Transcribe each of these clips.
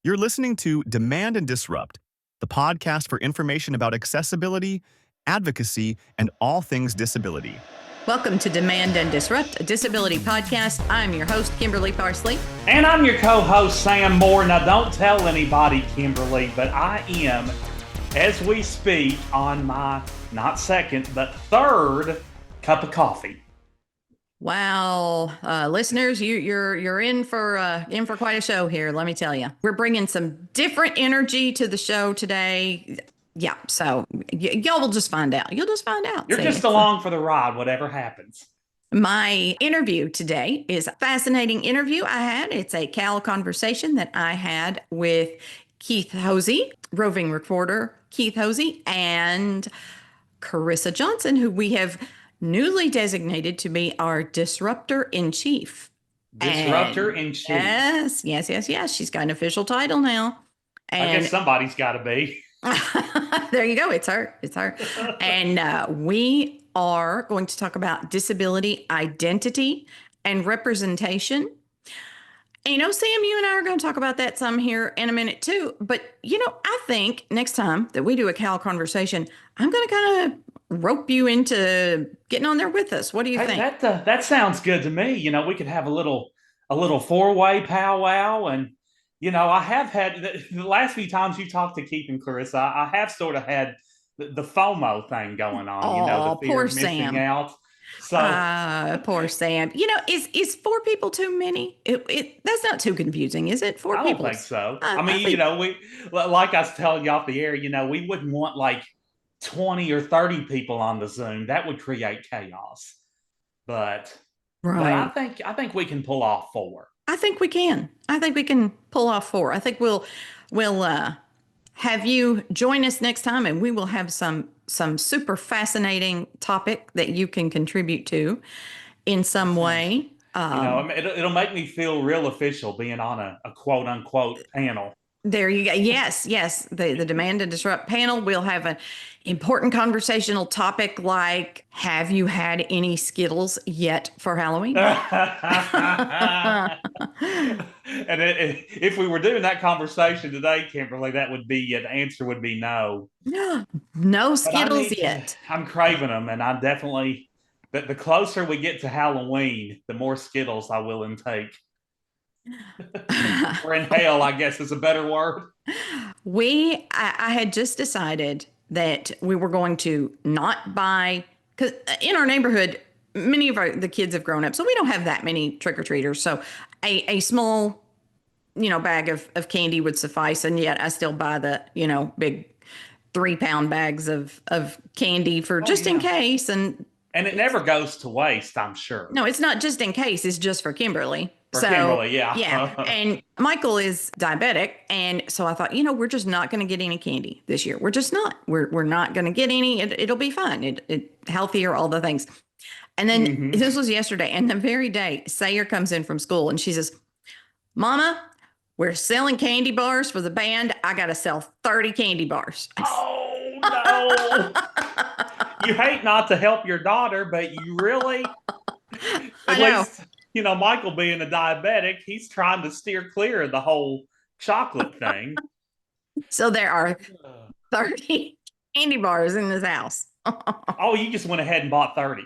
You're listening to Demand and Disrupt, the podcast for information about accessibility, advocacy, and all things disability. Welcome to Demand and Disrupt, a disability podcast. I'm your host, Kimberly Parsley. And I'm your co-host, Sam Moore. Now, don't tell anybody, Kimberly, but I am, as we speak, on my, not second, but third cup of coffee. Wow, listeners, you're in for quite a show here. Let me tell you, we're bringing some different energy to the show today. Yeah, so y'all will just find out. You'll just find out. You're just along for the ride, whatever happens. My interview today is a fascinating interview I had. It's a Cal conversation that I had with Keith Hosey, Roving Reporter Keith Hosey, and Carissa Johnson, who we have newly designated to be our Disruptor-in-Chief. Disruptor-in-Chief. Yes. She's got an official title now. And I guess somebody's got to be. There you go. It's her. And we are going to talk about disability identity and representation. And Sam, you and I are going to talk about that some here in a minute too. But, I think next time that we do a Cal conversation, I'm going to kind of rope you into getting on there with us. What do you think? That sounds good to me. We could have a little four-way powwow. And, I have had the last few times you talked to Keith and Carissa, I have sort of had the FOMO thing going on, the fear poor of missing Sam. out. So poor Sam. Is four people too many? That's not too confusing, is it? Four people. I don't think so. We, like I was telling you off the air, we wouldn't want like 20 or 30 people on the Zoom. That would create chaos. But I think we can pull off four. I think we can pull off four. I think we'll have you join us next time, and we will have some super fascinating topic that you can contribute to in some way. It'll make me feel real official being on a quote unquote panel. There you go. Yes. The Demand and Disrupt panel will have an important conversational topic like, have you had any Skittles yet for Halloween? And if we were doing that conversation today, Kimberly, that would be, the answer would be no. No Skittles yet. I'm craving them, and I'm definitely, the closer we get to Halloween, the more Skittles I will intake. Or inhale, I guess is a better word. I had just decided that we were going to not buy, because in our neighborhood, many of the kids have grown up, so we don't have that many trick-or-treaters. So a small, bag of candy would suffice, and yet I still buy the, big 3-pound bags of candy for in case. And it never goes to waste, I'm sure. No, it's not just in case. It's just for Kimberly. Kimberly, yeah. Yeah. And Michael is diabetic. And so I thought, we're just not going to get any candy this year. We're just not. We're not going to get any. It'll be fun. It healthier, all the things. And then this was yesterday. And the very day, Sayer comes in from school and she says, "Mama, we're selling candy bars for the band. I got to sell 30 candy bars." Oh, no. You hate not to help your daughter, but you really... I know. Michael being a diabetic, he's trying to steer clear of the whole chocolate thing. So there are 30 candy bars in this house. Oh, you just went ahead and bought 30.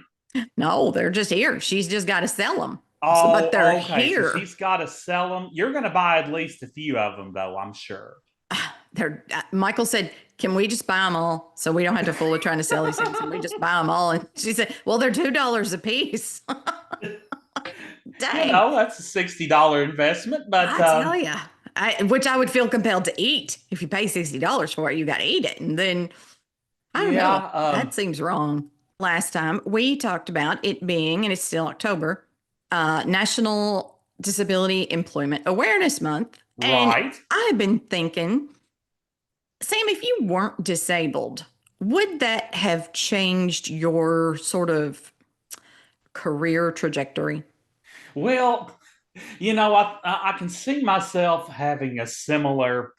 No, they're just here. She's just got to sell them. Oh, but they're okay. here. So she's got to sell them. You're going to buy at least a few of them, though, I'm sure. Michael said, "Can we just buy them all so we don't have to fool with trying to sell these things? And we just buy them all." And she said, "Well, they're $2 a piece." Dang. That's a $60 investment, but I tell you, which I would feel compelled to eat. If you pay $60 for it, you got to eat it. And then I don't know. That seems wrong. Last time we talked about it being, and it's still October, National Disability Employment Awareness Month. Right. And I've been thinking, Sam, if you weren't disabled, would that have changed your sort of career trajectory? Well, I can see myself having a similar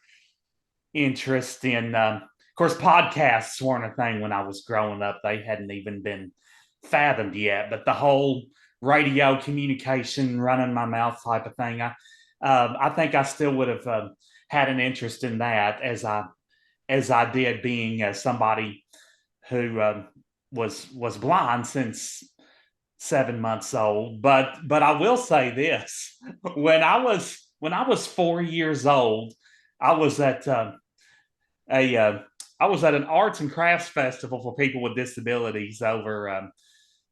interest in, of course, podcasts weren't a thing when I was growing up. They hadn't even been fathomed yet, but the whole radio communication, running my mouth type of thing, I think I still would have had an interest in that as I did being somebody who was blind since 7 months old. But I will say this: when I was 4 years old, I was at a I was at an arts and crafts festival for people with disabilities over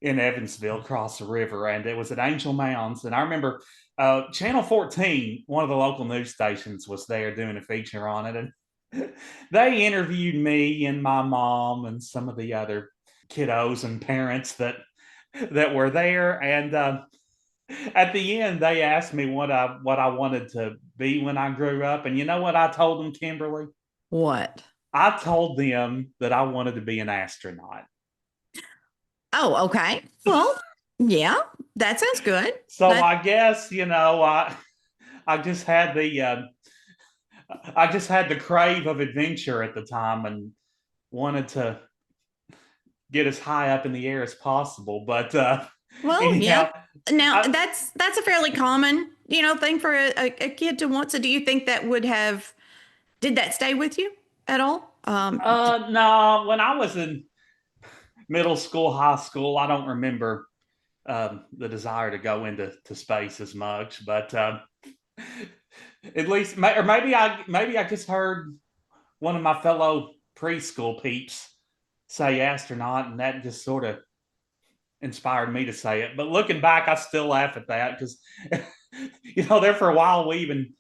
in Evansville, across the river, and it was at Angel Mounds. And I remember Channel 14, one of the local news stations, was there doing a feature on it, and they interviewed me and my mom and some of the other kiddos and parents that were there. And at the end, they asked me what I wanted to be when I grew up, and you know what I told them, Kimberly? What? I told them that I wanted to be an astronaut. Oh, okay. Well, yeah, that sounds good. So I guess, I just had the crave of adventure at the time and wanted to get as high up in the air as possible. But well, anyhow, yeah. Now that's a fairly common, thing for a kid to want. So do you think that did that stay with you at all? no, when I was in middle school, high school, I don't remember the desire to go into space as much. But at least, or maybe I just heard one of my fellow preschool peeps say astronaut, and that just sort of inspired me to say it. But looking back, I still laugh at that because, there for a while we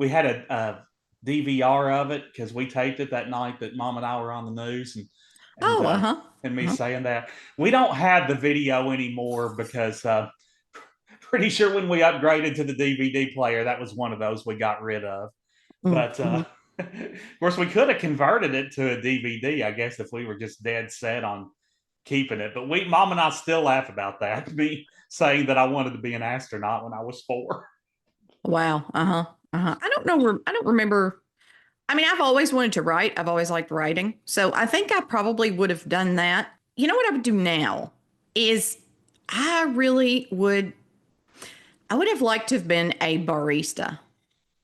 had a DVR of it because we taped it that night that Mom and I were on the news, and me saying that. We don't have the video anymore because pretty sure when we upgraded to the DVD player, that was one of those we got rid of. But of course, we could have converted it to a DVD, I guess, if we were just dead set on keeping it. But Mom and I still laugh about that, me saying that I wanted to be an astronaut when I was 4. Wow. I don't know. I don't remember. I mean, I've always wanted to write. I've always liked writing. So I think I probably would have done that. You know what I would do now is I would have liked to have been a barista.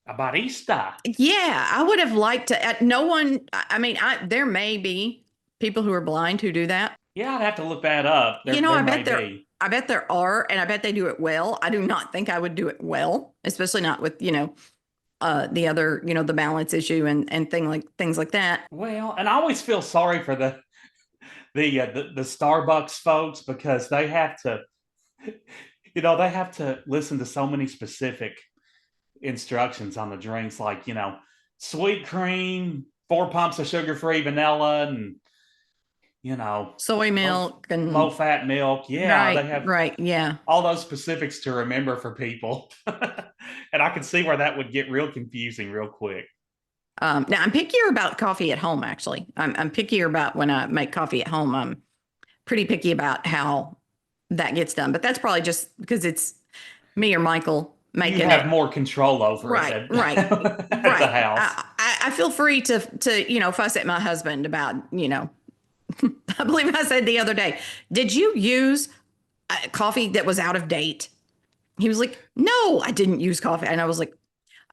A barista? Yeah, I would have liked to. No one, I mean, there may be people who are blind who do that. Yeah, I'd have to look that up. I bet there are, and I bet they do it well. I do not think I would do it well, especially not with, the other, the balance issue and things like that. Well, and I always feel sorry for the Starbucks folks because they have to, they have to listen to so many specific instructions on the drinks, like, sweet cream, 4 pumps of sugar-free vanilla, and soy milk and low fat milk. Yeah, right, they have all those specifics to remember for people. And I can see where that would get real confusing real quick. Now I'm pickier about coffee at home. Actually, I'm pickier about when I make coffee at home. I'm pretty picky about how that gets done, but that's probably just because it's me or Michael making. You have more control over it, at the house. I feel free to fuss at my husband about I believe I said the other day, did you use coffee that was out of date? He was like, no, I didn't use coffee. And I was like,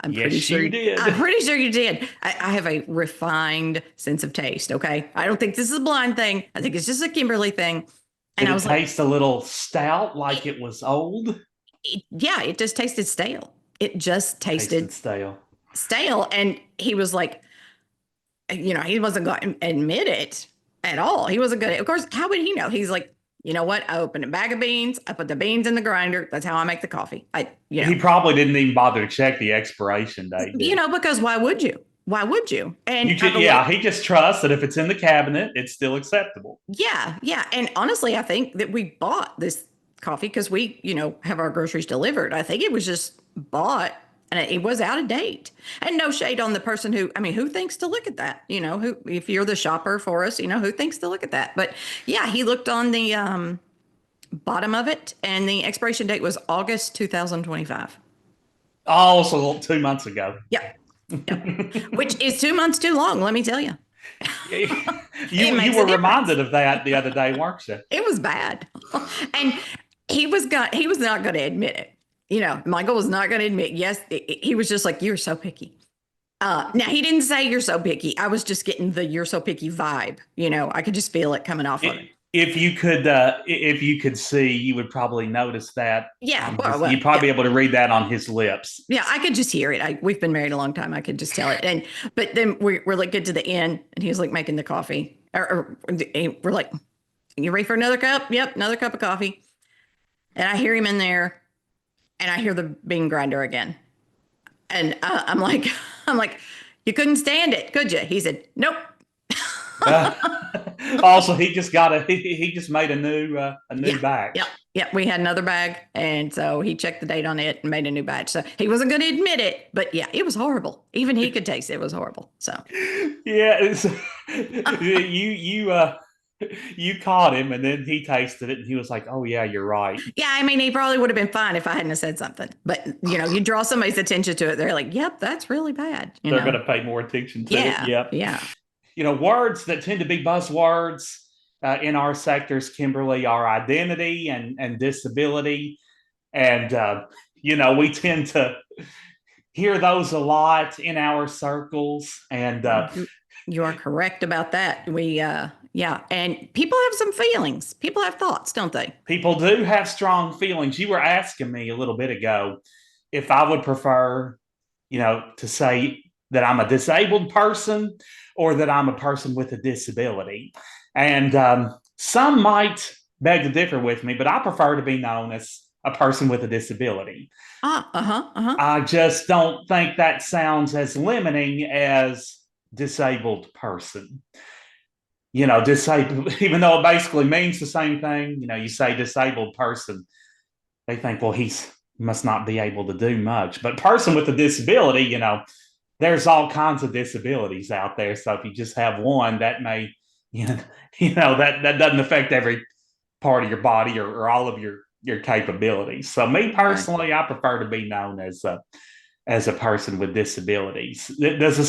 I'm pretty sure you did. I'm pretty sure you did. I have a refined sense of taste. Okay. I don't think this is a blind thing. I think it's just a Kimberly thing. And it taste a little stout, like it was old? It just tasted stale. It just tasted stale. And he was like, he wasn't going to admit it at all. He wasn't good. Of course, how would he know? He's like, you know what? I open a bag of beans. I put the beans in the grinder. That's how I make the coffee. He probably didn't even bother to check the expiration date. Because why would you? Why would you? And he just trusts that if it's in the cabinet, it's still acceptable. Yeah. And honestly, I think that we bought this coffee because we, have our groceries delivered. I think it was just bought and it was out of date. And no shade on the person who thinks to look at that? If you're the shopper for us, who thinks to look at that? But yeah, he looked on the bottom of it and the expiration date was August 2025. Oh, so 2 months ago. Yep. Which is 2 months too long, let me tell you. You were reminded of that the other day, weren't you? It was bad. And he was not going to admit it. Michael was not going to admit, yes, he was just like, you're so picky. Now he didn't say you're so picky. I was just getting the you're so picky vibe. I could just feel it coming off of him. If you could see, you would probably notice that. Yeah, You'd probably be able to read that on his lips. Yeah, I could just hear it. We've been married a long time. I could just tell it. But then we're like, get to the end, and he was like making the coffee, or we're like, you ready for another cup? Yep, another cup of coffee. And I hear him in there, and I hear the bean grinder again. And I'm like, you couldn't stand it, could you? He said, nope. Also, he just made a new batch. Yeah. We had another bag, and so he checked the date on it and made a new batch. So he wasn't going to admit it, but yeah, it was horrible. Even he could taste it. It was horrible. So yeah, you caught him, and then he tasted it, and he was like, "Oh yeah, you're right." Yeah, I mean, he probably would have been fine if I hadn't said something. But you draw somebody's attention to it, they're like, "Yep, that's really bad." They're going to pay more attention to it. Yep. Yeah. Words that tend to be buzzwords in our sectors, Kimberly, are identity and disability, and we tend to hear those a lot in our circles. And you are correct about that. And people have some feelings. People have thoughts, don't they? People do have strong feelings. You were asking me a little bit ago if I would prefer, to say that I'm a disabled person or that I'm a person with a disability. And some might beg to differ with me, but I prefer to be known as a person with a disability. I just don't think that sounds as limiting as disabled person. Disabled, even though it basically means the same thing, you say disabled person, they think, well, he must not be able to do much. But person with a disability, there's all kinds of disabilities out there. So if you just have one, that may, that doesn't affect every part of your body or all of your capabilities. So me personally, I prefer to be known as a person with disabilities. Does the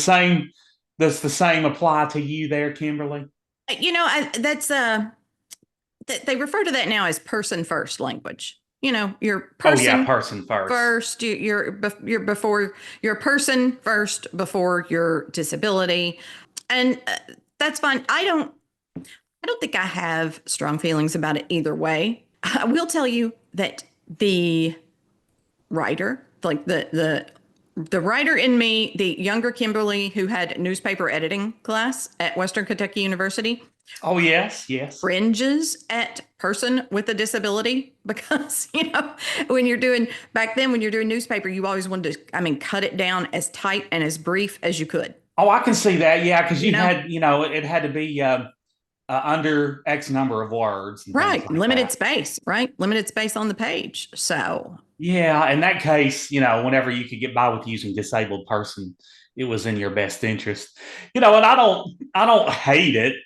same apply to you there, Kimberly? That's they refer to that now as person first language. Your person. Person first. First, you're before your person first before your disability, and that's fine. I don't think I have strong feelings about it either way. I will tell you that the writer, like the writer in me, the younger Kimberly who had newspaper editing class at Western Kentucky University. Oh, yes. Fringes at person with a disability because, when you're doing newspaper, you always wanted to, cut it down as tight and as brief as you could. Oh, I can see that. Yeah. Because you had, it had to be under X number of words. Right. Like limited space, right? Limited space on the page. So. Yeah. In that case, whenever you could get by with using disabled person, it was in your best interest. And I don't hate it.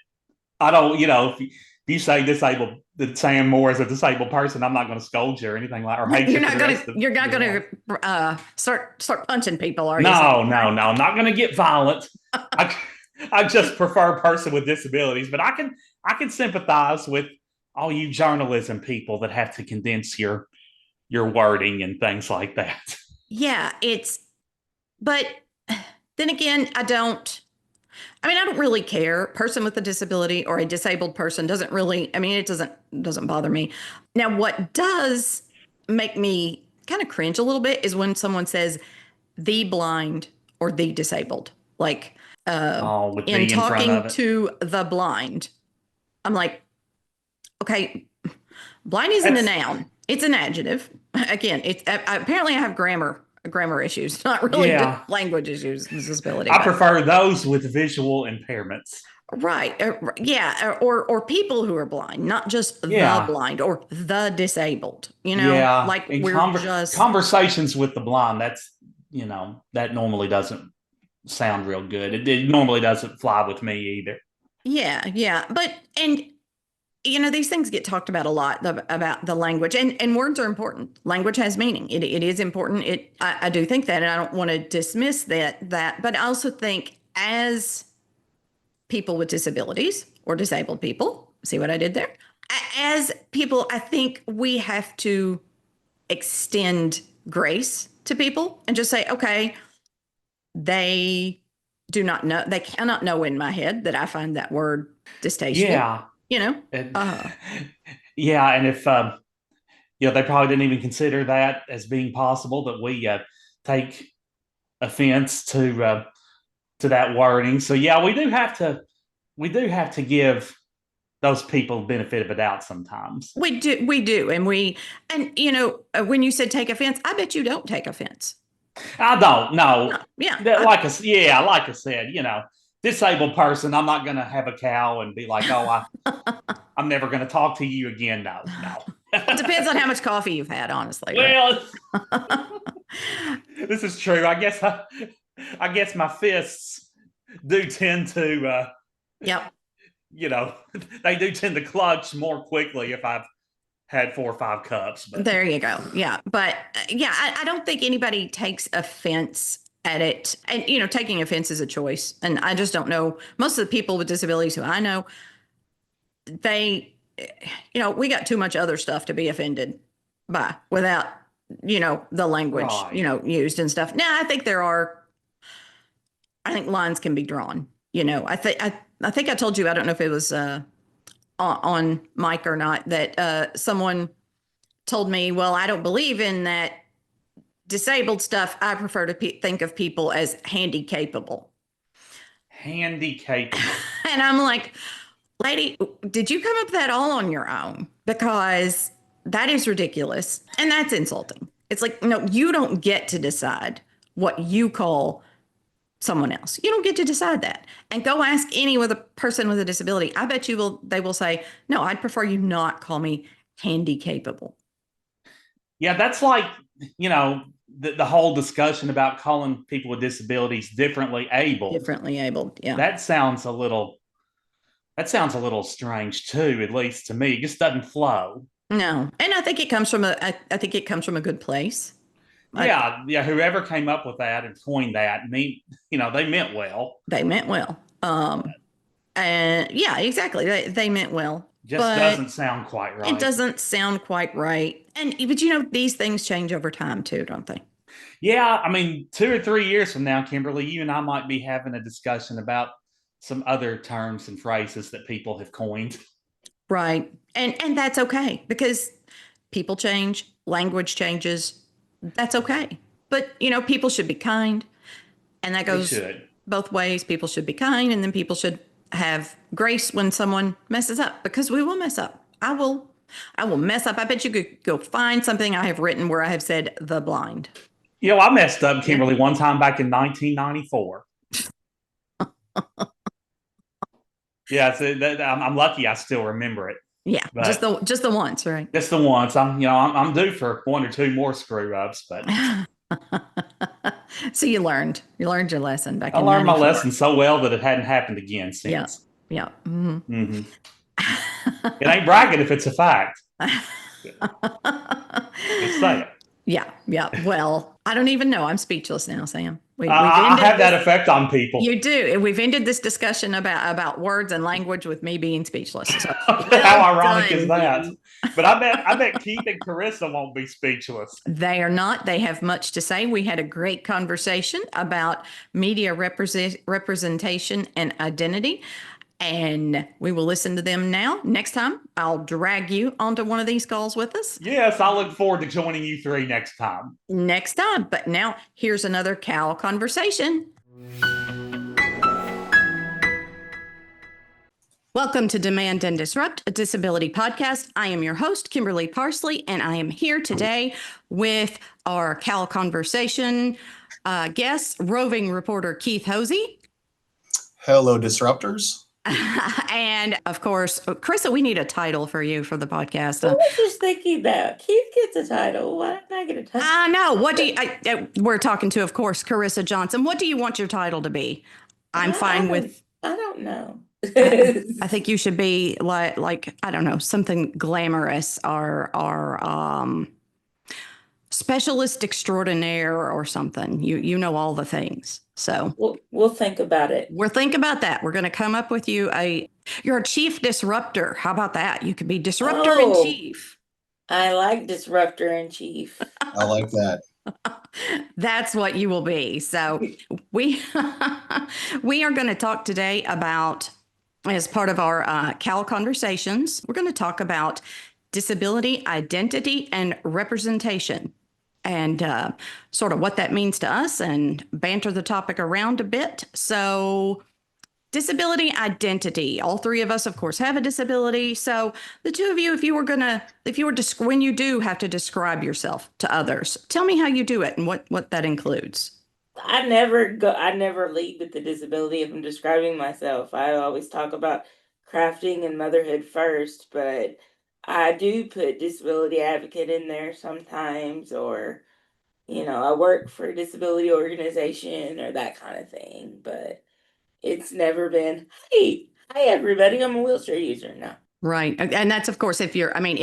I don't, if you say disabled, that saying more as a disabled person, I'm not going to scold you or anything like, or hate you. You're not going to start punching people, are you? No. I'm not going to get violent. I just prefer a person with disabilities, but I can sympathize with all you journalism people that have to condense your wording and things like that. Yeah, but then again, I don't really care. Person with a disability or a disabled person doesn't really, it doesn't bother me. Now, what does make me kind of cringe a little bit is when someone says the blind or the disabled, like in talking to the blind. I'm like, okay, blind isn't a noun. It's an adjective. Again, it's apparently I have grammar issues, not really language issues, disability. I prefer those with visual impairments. Right. Or people who are blind, not just the blind or the disabled, like and we're just conversations with the blind. That's, that normally doesn't sound real good. It normally doesn't fly with me either. Yeah. But, these things get talked about a lot about the language and words are important. Language has meaning. It is important. I do think that, and I don't want to dismiss that, but I also think as people with disabilities or disabled people, see what I did there? As people, I think we have to extend grace to people and just say, okay, they do not know, they cannot know in my head that I find that word distasteful. Yeah. And, yeah. And if, they probably didn't even consider that as being possible, that we take offense to that wording. So yeah, we do have to give those people benefit of a doubt sometimes. We do. And when you said take offense, I bet you don't take offense. I don't know. No, yeah. Like I said, disabled person, I'm not going to have a cow and be like, oh, I'm never going to talk to you again. No. It depends on how much coffee you've had, honestly. Well, this is true. I guess my fists do tend to, yep. They do tend to clutch more quickly if I've had 4 or 5 cups. But. There you go. Yeah. But I don't think anybody takes offense at it. And, taking offense is a choice. And I just don't know. Most of the people with disabilities who I know, we got too much other stuff to be offended by without, the language, right. Used and stuff. Now, I think lines can be drawn. I think I told you, I don't know if it was on mic or not, that someone told me, well, I don't believe in that disabled stuff. I prefer to think of people as handy capable. Handy capable. And I'm like, lady, did you come up with that all on your own? Because that is ridiculous. And that's insulting. It's like, no, you don't get to decide what you call someone else. You don't get to decide that. And go ask any with a person with a disability. I bet they will say, no, I'd prefer you not call me handy capable. Yeah, that's like, the whole discussion about calling people with disabilities differently abled. Differently abled, yeah. That sounds a little strange too, at least to me. It just doesn't flow. No. And I think it comes from a good place. Yeah, whoever came up with that and coined that, they meant well. They meant well. And yeah, exactly. They meant well. Just doesn't sound quite right. It doesn't sound quite right. But these things change over time too, don't they? Yeah, I mean, 2 or 3 years from now, Kimberly, you and I might be having a discussion about some other terms and phrases that people have coined. Right. And that's okay, because people change, language changes. That's okay. But, people should be kind. And that goes both ways. People should be kind, and then people should have grace when someone messes up, because we will mess up. I will mess up. I bet you could go find something I have written where I have said the blind. I messed up, Kimberly, one time back in 1994. Yeah, so I'm lucky I still remember it. Yeah, but just the once, right? Just the once. I'm due for 1 or 2 more screw ups, but. So you learned your lesson back. I learned my lesson so well that it hadn't happened again since. Yeah. Mm-hmm. Mm-hmm. It ain't bragging if it's a fact. Just say it. Yeah. Well, I don't even know. I'm speechless now, Sam. I have that effect on people. You do. We've ended this discussion about words and language with me being speechless. So, how ironic is that? But I bet Keith and Carissa won't be speechless. They are not. They have much to say. We had a great conversation about media representation and identity. And we will listen to them now. Next time, I'll drag you onto one of these calls with us. Yes, I look forward to joining you 3 next time. But now, here's another cow conversation. Welcome to Demand and Disrupt, a disability podcast. I am your host, Kimberly Parsley, and I am here today with our cow conversation guest, roving reporter Keith Hosey. Hello, disruptors. And of course, Carissa, we need a title for you for the podcast. I was just thinking that Keith gets a title. Why didn't I get a title? I know. What do you? We're talking to, of course, Carissa Johnson. What do you want your title to be? I'm fine with. I don't know. I think you should be like I don't know, something glamorous or specialist extraordinaire or something. You know all the things. So we'll think about it. We'll think about that. We're going to come up with you're a chief disruptor. How about that? You could be disruptor in chief. I like disruptor in chief. I like that. That's what you will be. So we we are going to talk today about, as part of our Cal conversations, we're going to talk about disability identity and representation, and sort of what that means to us, and banter the topic around a bit. So disability identity. All three of us, of course, have a disability. So the two of you, when you do have to describe yourself to others, tell me how you do it and what that includes. I never lead with the disability if I'm describing myself. I always talk about crafting and motherhood first, but I do put disability advocate in there sometimes, or I work for a disability organization or that kind of thing, but it's never been, hey, hi everybody, I'm a wheelchair user. No. Right. And that's, of course, if you're coming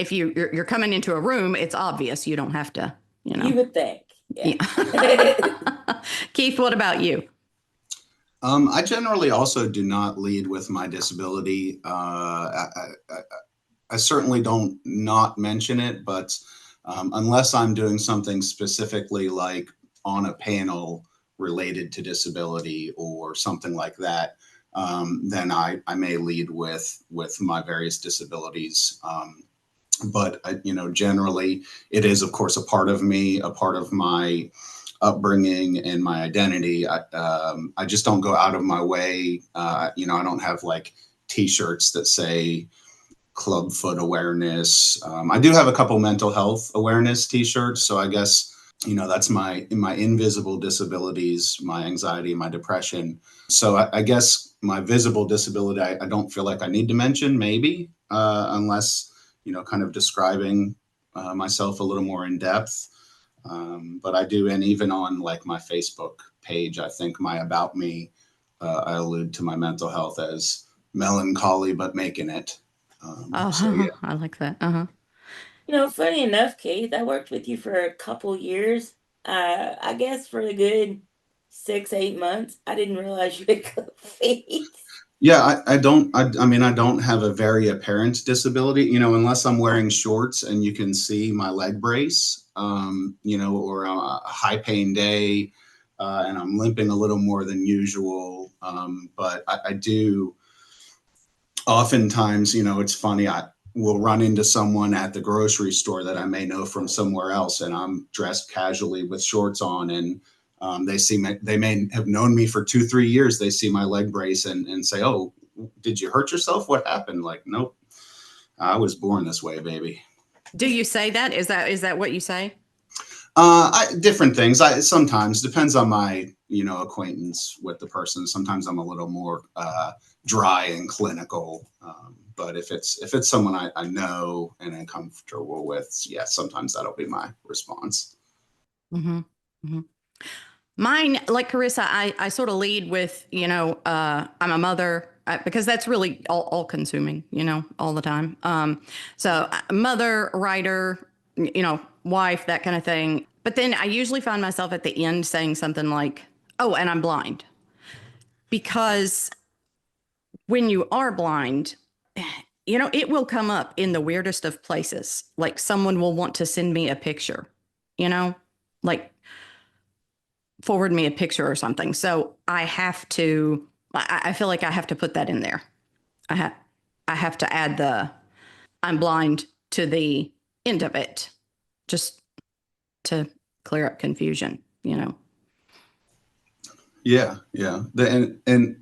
into a room, it's obvious. You don't have to, You would think. Yeah. Keith, what about you? I generally also do not lead with my disability. I certainly don't not mention it, but unless I'm doing something specifically like on a panel related to disability or something like that, then I may lead with my various disabilities. But generally, it is, of course, a part of me, a part of my upbringing and my identity. I just don't go out of my way. I don't have like T-shirts that say clubfoot awareness. I do have a couple mental health awareness T-shirts, so I guess that's my invisible disabilities, my anxiety, my depression. So I guess my visible disability, I don't feel like I need to mention, maybe, unless kind of describing myself a little more in depth. But I do, and even on like my Facebook page, I think my about me, I allude to my mental health as melancholy but making it. So yeah. I like that. Funny enough, Keith, I worked with you for a couple years. I guess for a good 6-8 months. I didn't realize you had club feet. Yeah, I don't. I mean, I don't have a very apparent disability, unless I'm wearing shorts and you can see my leg brace, or a high pain day, and I'm limping a little more than usual. But I do oftentimes, it's funny. I will run into someone at the grocery store that I may know from somewhere else, and I'm dressed casually with shorts on, and they may have known me for 2-3 years. They see my leg brace and say, "Oh, did you hurt yourself? What happened?" Like, nope, I was born this way, baby. Do you say that? Is that what you say? Different things. Sometimes depends on my, acquaintance with the person. Sometimes I'm a little more dry and clinical. But if it's someone I know and am comfortable with, yeah, sometimes that'll be my response. Mm-hmm. Mm-hmm. Mine, like Carissa, I sort of lead with, I'm a mother, because that's really all consuming, all the time. So mother, writer, wife, that kind of thing. But then I usually find myself at the end saying something like, "Oh, and I'm blind." Because when you are blind, it will come up in the weirdest of places. Like someone will want to send me a picture, like forward me a picture or something. So I feel like I have to put that in there. I have to add I'm blind to the end of it, just to clear up confusion, Yeah. And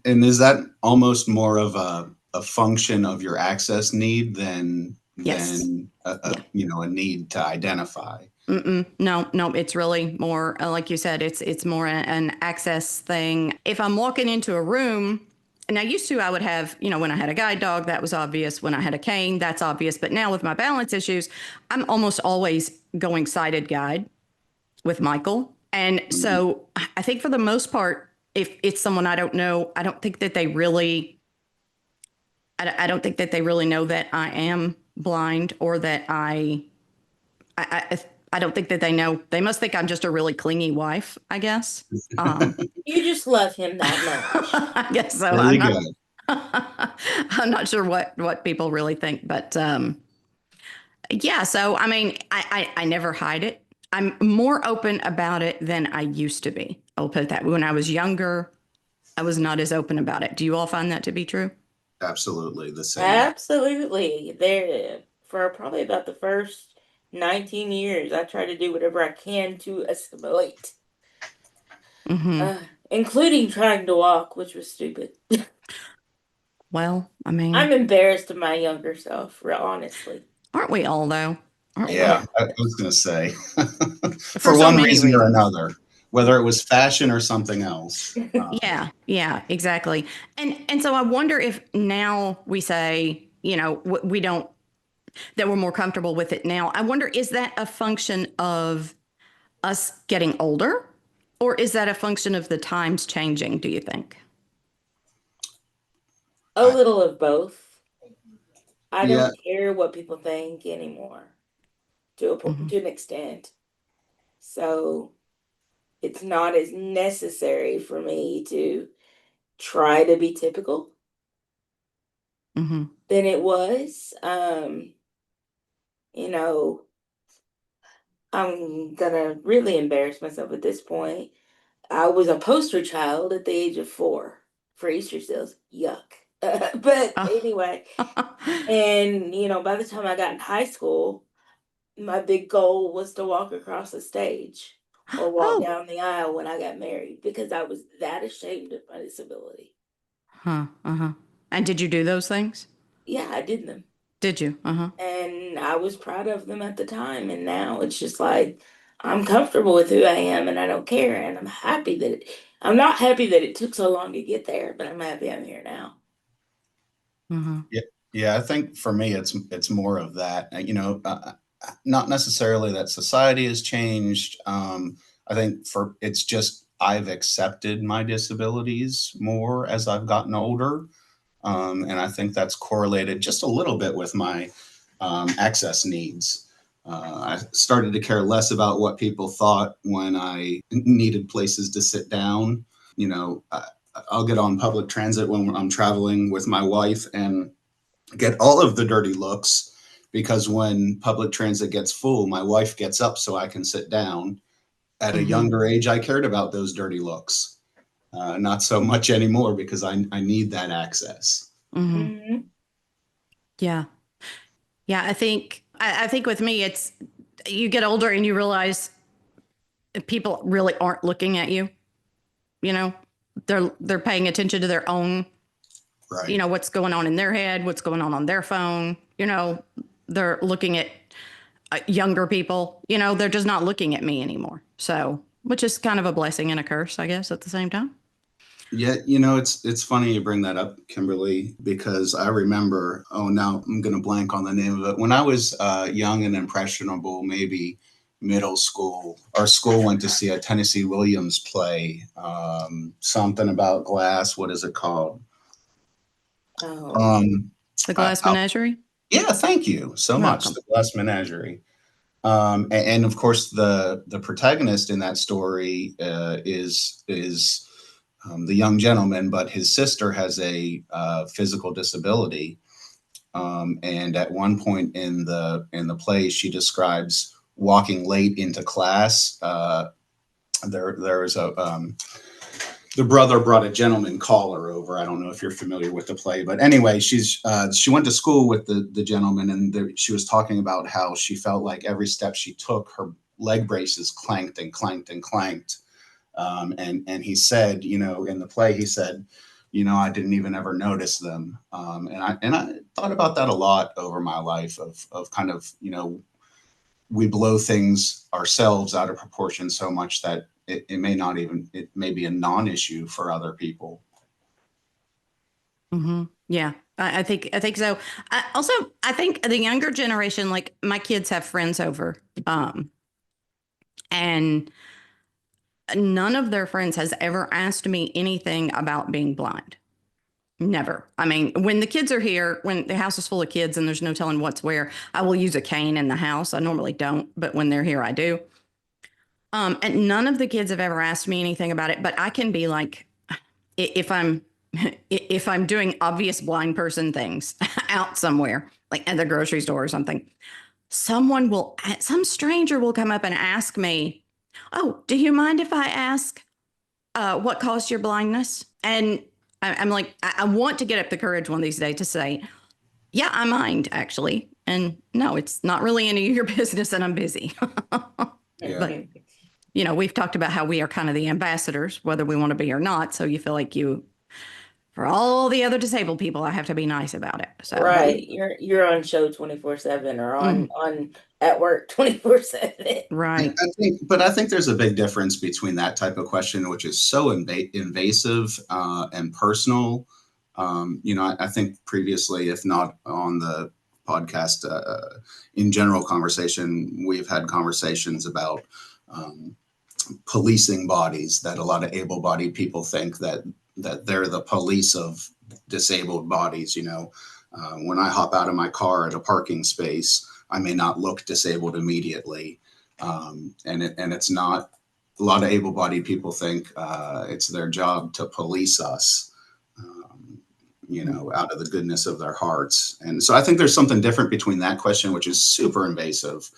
is that almost more of a function of your access need than Yes. a need to identify? No, it's really more, like you said, it's more an access thing. If I'm walking into a room, and I would have, when I had a guide dog, that was obvious. When I had a cane, that's obvious. But now with my balance issues, I'm almost always going sighted guide with Michael. And so I think for the most part, if it's someone I don't know, I don't think that they really know that I am blind, or that I don't think that they know. They must think I'm just a really clingy wife, I guess. You just love him that much. I guess so. There you go. I'm not sure what people really think, but yeah. So I mean, I never hide it. I'm more open about it than I used to be. I'll put it that way. When I was younger, I was not as open about it. Do you all find that to be true? Absolutely the same. Absolutely. There for probably about the first 19 years, I try to do whatever I can to assimilate. Mm-hmm. Including trying to walk, which was stupid. Well, I mean, I'm embarrassed of my younger self, honestly. aren't we all though? Aren't we? Yeah, I was going to say, For for so one many reason or reasons. another, whether it was fashion or something else. Yeah, exactly. And so I wonder if now we say, we don't, that we're more comfortable with it now. I wonder, is that a function of us getting older, or is that a function of the times changing, do you think? A little of both. I Yeah, don't care what people think anymore Mm-hmm. to an extent. So it's not as necessary for me to try to be typical Mm-hmm. than it was. You know, I'm gonna really embarrass myself at this point. I was a poster child at the age of 4 for Easter seals. Yuck. But anyway, and by the time I got in high school, my big goal was to walk across the stage or walk Oh, down the aisle when I got married because I was that ashamed of my disability. uh-huh. And did you do those things? Yeah, I did them. Did you? Uh-huh. And I was proud of them at the time. And now it's just like I'm comfortable with who I am and I don't care. And I'm not happy that it took so long to get there, but I'm happy I'm here now. Uh-huh. yeah, yeah. I think for me, it's more of that. Not necessarily that society has changed. I think for it's just I've accepted my disabilities more as I've gotten older, and I think that's correlated just a little bit with my access needs. I started to care less about what people thought when I needed places to sit down. I'll get on public transit when I'm traveling with my wife and get all of the dirty looks because when public transit gets full, my wife gets up so I can sit down. At a Mm-hmm. younger age, I cared about those dirty looks. Not so much anymore because I need that access. Mm-hmm. Mm-hmm. Yeah. Yeah, I think with me it's you get older and you realize people really aren't looking at you. You know, they're paying attention to their own, Right. what's going on in their head, what's going on their phone. They're looking at younger people. They're just not looking at me anymore. So, which is kind of a blessing and a curse, I guess, at the same time. Yeah, it's funny you bring that up, Kimberly, because I remember, oh, now I'm going to blank on the name of it. When I was young and impressionable, maybe middle school, our school went to see a Tennessee Williams play, something about glass. What is it called? Oh. Um, The Glass Menagerie. yeah, thank you so You're much. welcome. The Glass Menagerie. And of course, the protagonist in that story is the young gentleman, but his sister has a physical disability. And at one point in the play, she describes walking late into class. There was the brother brought a gentleman caller over. I don't know if you're familiar with the play, but anyway, she went to school with the gentleman, and she was talking about how she felt like every step she took, her leg braces clanked and clanked and clanked. And he said, in the play, he said, I didn't even ever notice them. And I thought about that a lot over my life of kind of, we blow things ourselves out of proportion so much that it may be a non-issue for other people. Mm-hmm. Yeah, I think so. I think the younger generation, like my kids have friends over, and none of their friends has ever asked me anything about being blind. Never. I mean, when the kids are here, when the house is full of kids and there's no telling what's where, I will use a cane in the house. I normally don't, but when they're here, I do. And none of the kids have ever asked me anything about it, but I can be like, if I'm if I'm doing obvious blind person things out somewhere, like at the grocery store or something, some stranger will come up and ask me, "Oh, do you mind if I ask what caused your blindness?" And I'm like, I want to get up the courage one of these days to say, "Yeah, I mind actually." And no, it's not really any of your business and I'm busy. Yeah. But, we've talked about how we are kind of the ambassadors, whether we want to be or not. So you feel like for all the other disabled people, I have to be nice about it. So, Right. You're on show 24/7 or on at work 24/7. right. I think there's a big difference between that type of question, which is so invasive and personal. I think previously, if not on the podcast, in general conversation, we've had conversations about policing bodies, that a lot of able-bodied people think that they're the police of disabled bodies. When I hop out of my car at a parking space, I may not look disabled immediately. And it's not. A lot of able-bodied people think it's their job to police us, out of the goodness of their hearts. And so I think there's something different between that question, which is super invasive,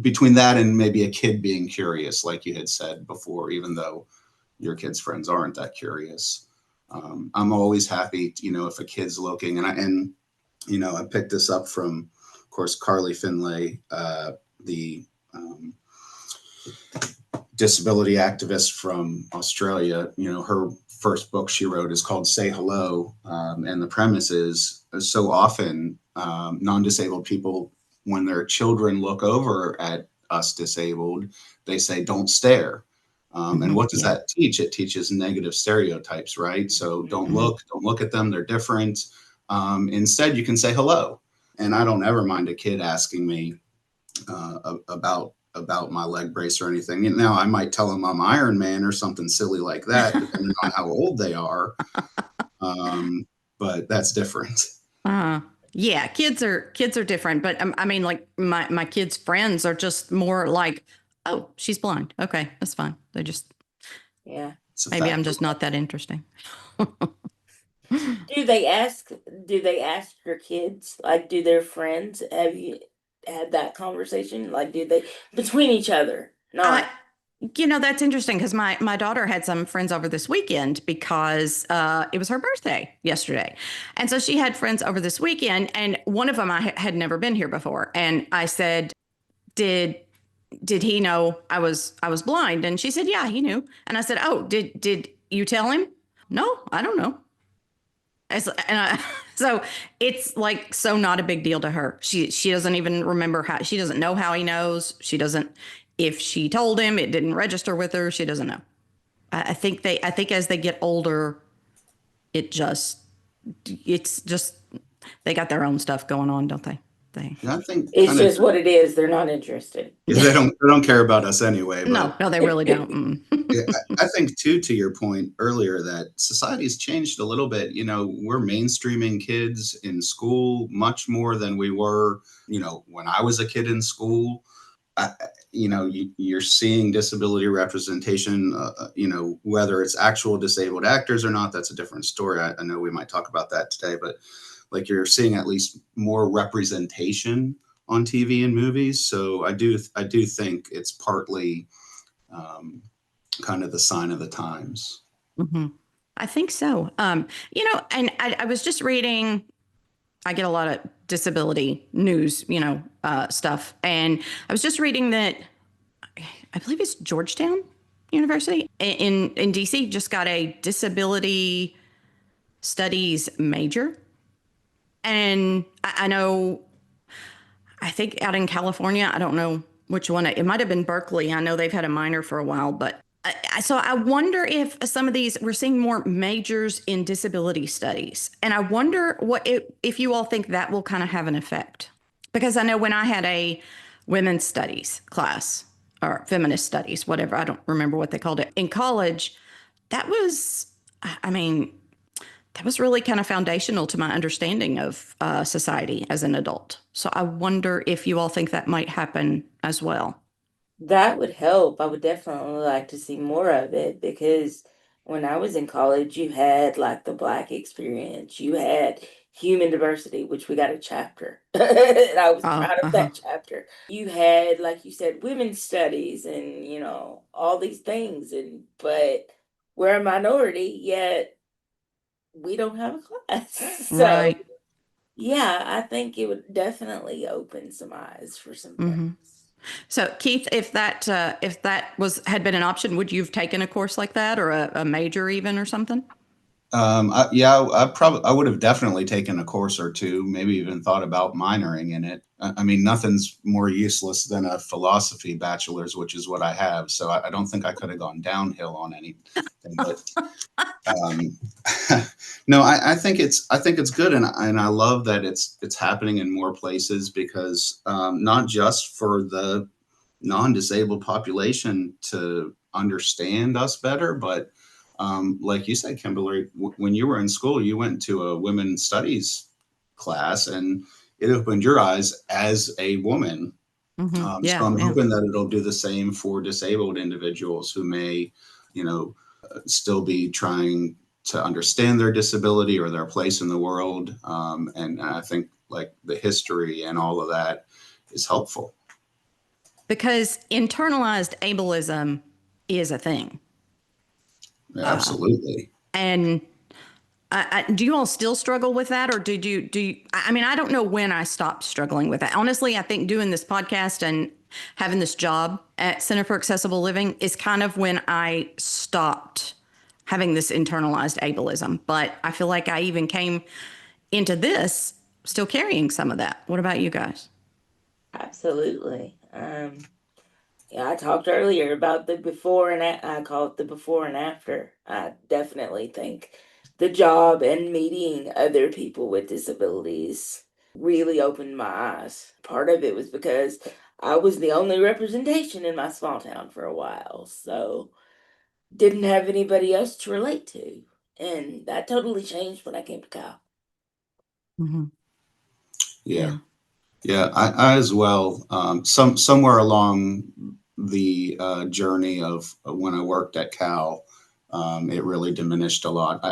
between that and maybe a kid being curious, like you had said before, even though your kid's friends aren't that curious. I'm always happy, if a kid's looking, and I picked this up from, of course, Carly Finlay, the disability activist from Australia. Her first book she wrote is called Say Hello. And the premise is, so often non-disabled people, when their children look over at us disabled, they say, "Don't stare." And what does that teach? It teaches negative stereotypes, right? So don't look at them. They're different. Instead, you can say hello. And I don't ever mind a kid asking me about my leg brace or anything. And now I might tell them I'm Iron Man or something silly like that, depending on how old they are. But that's different. Yeah, kids are different, but I mean, like my kids' friends are just more like, "Oh, she's blind. Okay, that's fine." They just, Yeah. maybe I'm just not that interesting. Do they ask your kids, like, do their friends, have you had that conversation? Like, do they between each other? Not That's interesting because my daughter had some friends over this weekend because it was her birthday yesterday. And so she had friends over this weekend, and one of them I had never been here before. And I said, did he know I was blind? And she said, "Yeah, he knew." And I said, "Oh, did you tell him?" "No, I don't know." So it's like, so not a big deal to her. She doesn't even remember how, she doesn't know how he knows. She doesn't, if she told him, it didn't register with her. She doesn't know. I think as they get older, it's just, they got their own stuff going on, don't they? I think it's just what it is. They're not interested. they don't care about us anyway. But No, they really don't. I think too, to your point earlier, that society's changed a little bit. We're mainstreaming kids in school much more than we were, when I was a kid in school. You're seeing disability representation, whether it's actual disabled actors or not, that's a different story. I know we might talk about that today, but like, you're seeing at least more representation on TV and movies. So I do think it's partly kind of the sign of the times. I think so. And I was just reading, I get a lot of disability news, stuff. And I was just reading that I believe it's Georgetown University in DC just got a disability studies major. And I know, I think out in California, I don't know which one, it might have been Berkeley. I know they've had a minor for a while, but so I wonder if some of these, we're seeing more majors in disability studies. And I wonder if you all think that will kind of have an effect. Because I know when I had a women's studies class or feminist studies, whatever, I don't remember what they called it, in college, that was really kind of foundational to my understanding of society as an adult. So I wonder if you all think that might happen as well. That would help. I would definitely like to see more of it because when I was in college, you had like the Black experience, you had human diversity, which we got a chapter. And I was proud of Uh-huh. that chapter. You had, like you said, women's studies and, all these things. But we're a minority, yet we don't have a class. So, Right. yeah, I think it would definitely open some eyes for some Mm-hmm. things. So, Keith, if that had been an option, would you have taken a course like that, or a major even, or something? I would have definitely taken a course or two, maybe even thought about minoring in it. I mean, nothing's more useless than a philosophy bachelor's, which is what I have. So I don't think I could have gone downhill on anything. But um, no, I think it's good, and I love that it's happening in more places because not just for the non-disabled population to understand us better, but like you said, Kimberly, when you were in school, you went to a women's studies class, and it opened your eyes as a woman. Mm-hmm. So Yeah. I'm Yeah. hoping that it'll do the same for disabled individuals who may, you know, still be trying to understand their disability or their place in the world. And I think like the history and all of that is helpful. Because internalized ableism is a thing. Absolutely. And do you all still struggle with that, or I mean, I don't know when I stopped struggling with that. Honestly, I think doing this podcast and having this job at Center for Accessible Living is kind of when I stopped having this internalized ableism. But I feel like I even came into this still carrying some of that. What about you guys? Absolutely. Yeah, I talked earlier about the before and I call it the before and after. I definitely think the job and meeting other people with disabilities really opened my eyes. Part of it was because I was the only representation in my small town for a while, so didn't have anybody else to relate to. And that totally changed when I came to Cal. Mm-hmm. Yeah. Yeah. Yeah, I as well. Somewhere along the journey of when I worked at Cal, it really diminished a lot.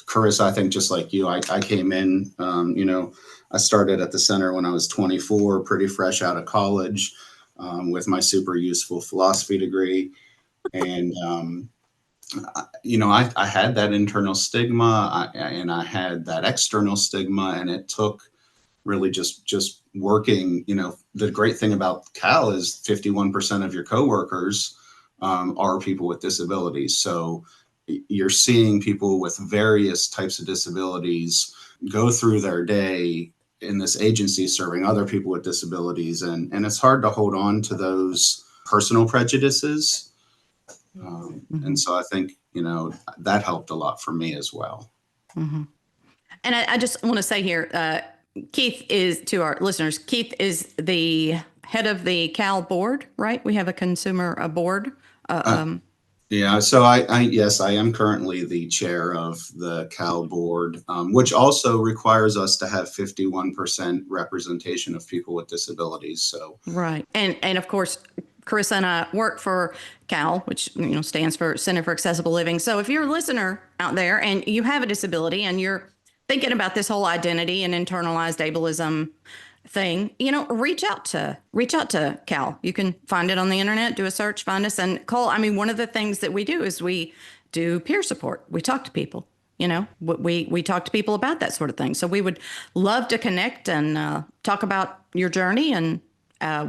Carissa, I think just like you, I came in, I started at the center when I was 24, pretty fresh out of college, with my super useful philosophy degree. And, I had that internal stigma and I had that external stigma, and it took really just working. The great thing about Cal is 51% of your coworkers are people with disabilities. So you're seeing people with various types of disabilities go through their day in this agency serving other people with disabilities. And it's hard to hold on to those personal prejudices. Mm-hmm. And so I think, that helped a lot for me as well. Mm-hmm. And I just want to say here, Keith is, to our listeners, Keith is the head of the Cal board, right? We have a consumer board. Yeah, so yes, I am currently the chair of the Cal board, which also requires us to have 51% representation of people with disabilities. So Right. And of course, Carissa and I work for CAL, which stands for Center for Accessible Living. So if you're a listener out there and you have a disability and you're thinking about this whole identity and internalized ableism thing, reach out to CAL. You can find it on the internet, do a search, find us, and call. I mean, one of the things that we do is we do peer support. We talk to people. We talk to people about that sort of thing. So we would love to connect and talk about your journey and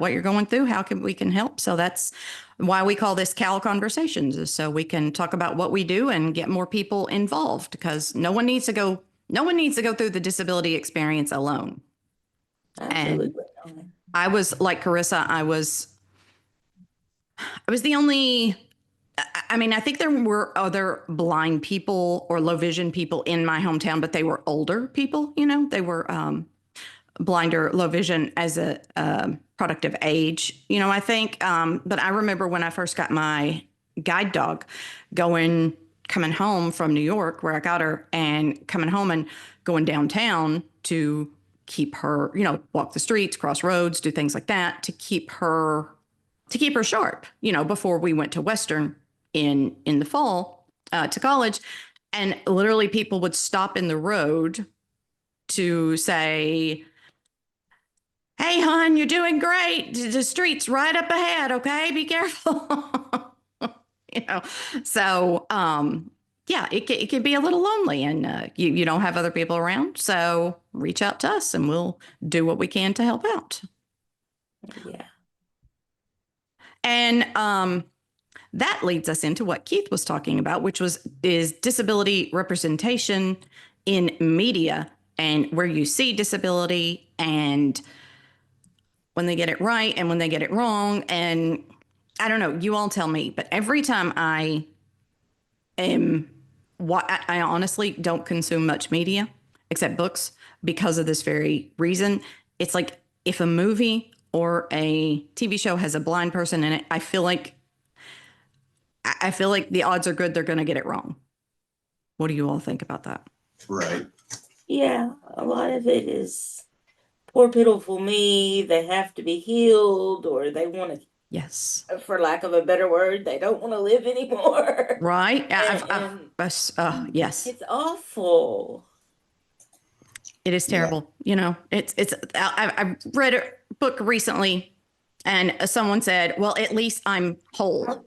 what you're going through, how we can help. So that's why we call this Cal Conversations, is so we can talk about what we do and get more people involved, because no one needs to go through the disability experience alone. Absolutely. And I was like Carissa, I was the only, I mean, I think there were other blind people or low vision people in my hometown, but they were older people, they were blind or low vision as a product of age, I think. But I remember when I first got my guide dog coming home from New York, where I got her, and coming home and going downtown to keep her, walk the streets, cross roads, do things like that to keep her sharp, before we went to Western in the fall. to college, and literally people would stop in the road to say, "Hey, hon, you're doing great. The street's right up ahead. Okay, be careful." So yeah, it can be a little lonely, and you don't have other people around. So reach out to us, and we'll do what we can to help out. Yeah. And that leads us into what Keith was talking about, which is disability representation in media, and where you see disability and when they get it right and when they get it wrong. And I don't know, you all tell me, but every time I honestly don't consume much media except books because of this very reason. It's like if a movie or a TV show has a blind person in it, I feel like the odds are good they're going to get it wrong. What do you all think about that? Right. Yeah, a lot of it is poor pitiful me. They have to be healed, or they want to, Yes. for lack of a better word, they don't want to live anymore. Right? Yes. It's awful. It is terrible. I've read a book recently, and someone said, "Well, at least I'm whole."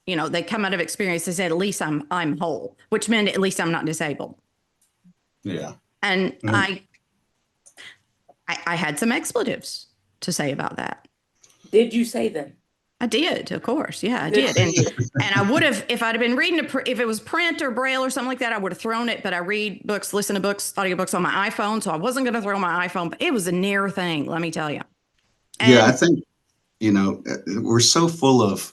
They come out of experience. They said, "At least I'm whole," which meant at least I'm not disabled. Yeah. And I had some expletives to say about that. Did you say them? I did, of course. Yeah, I did. And I would have, if I'd have been reading, if it was print or braille or something like that, I would have thrown it. But I read books, listen to books, audiobooks on my iPhone. So I wasn't going to throw my iPhone, but it was a near thing, let me tell you. And I think, we're so full of,